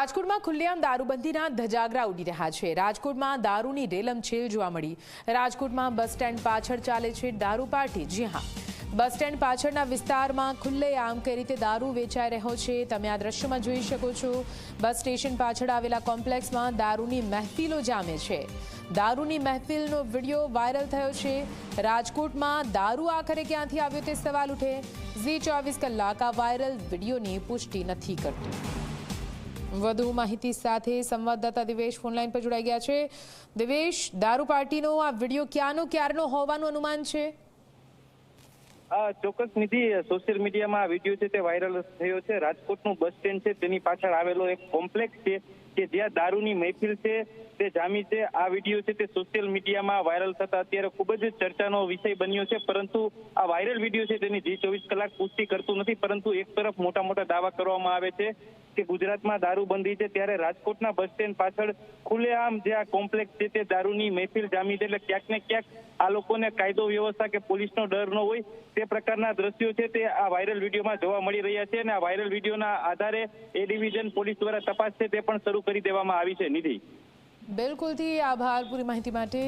રાજકોટમાં ખુલ્લેઆમ દારૂબંધીના ધજાગરા ઉડી રહ્યા છે। રાજકોટમાં દારૂની રેલમછેલ જોવા મળી। રાજકોટમાં બસ સ્ટેન્ડ પાછળ ચાલે છે દારૂ પાર્ટી। જી હા, બસ સ્ટેન્ડ પાછળના વિસ્તારમાં ખુલ્લેઆમ કઈ રીતે દારૂ વેચાઈ રહ્યો છે તમે આ દ્રશ્યમાં જોઈ શકો છો। બસ સ્ટેશન પાછળ આવેલા કોમ્પ્લેક્સમાં દારૂની મહેફિલો જામે છે। દારૂની મહેફિલનો વિડીયો વાયરલ થયો છે। રાજકોટમાં દારૂ આખરે ક્યાંથી આવ્યો તે સવાલ ઉઠે। ઝી 24 કલાક આ વાયરલ વિડીયોની પુષ્ટિ નથી કરતું। વધુ માહિતી સાથે સંવાદદાતા દિવેશ ફોનલાઈન પર જોડાઈ ગયા છે। દિવેશ, દારૂ પાર્ટીનો આ વિડીયો ક્યારનો હોવાનું અનુમાન છે? ચોક્કસ નિધિ, સોશિયલ મીડિયામાં આ વિડીયો છે તે વાયરલ થયો છે। રાજકોટનું બસ સ્ટેન્ડ છે તેની પાછળ આવેલો એક કોમ્પ્લેક્સ છે કે જ્યાં દારૂની મહેફિલ છે તે જામી છે। આ વિડીયો છે તે સોશિયલ મીડિયામાં વાયરલ થતા અત્યારે ખૂબ જ ચર્ચાનો વિષય બન્યો છે, પરંતુ આ વાયરલ વિડીયો છે તેની જી 24 કલાક પુષ્ટિ કરતું નથી। પરંતુ એક તરફ મોટા દાવા કરવામાં આવે છે કે ગુજરાતમાં દારૂબંધી છે, ત્યારે રાજકોટના બસ સ્ટેન્ડ પાછળ ખુલ્લેઆમ જે આ કોમ્પ્લેક્સ છે તે દારૂની મહેફિલ જામી છે। એટલે ક્યાંક ને ક્યાંક આ લોકોને કાયદો વ્યવસ્થા કે પોલીસનો ડર ન હોય તે પ્રકારના દ્રશ્યો છે તે આ વાયરલ વિડીયોમાં જોવા મળી રહ્યા છે। અને આ વાયરલ વિડીયોના આધારે એ ડિવિઝન પોલીસ દ્વારા તપાસ છે તે પણ શરૂ કરી દેવામાં આવી છે। નિધિ, બિલકુલથી આભાર પૂરી માહિતી માટે।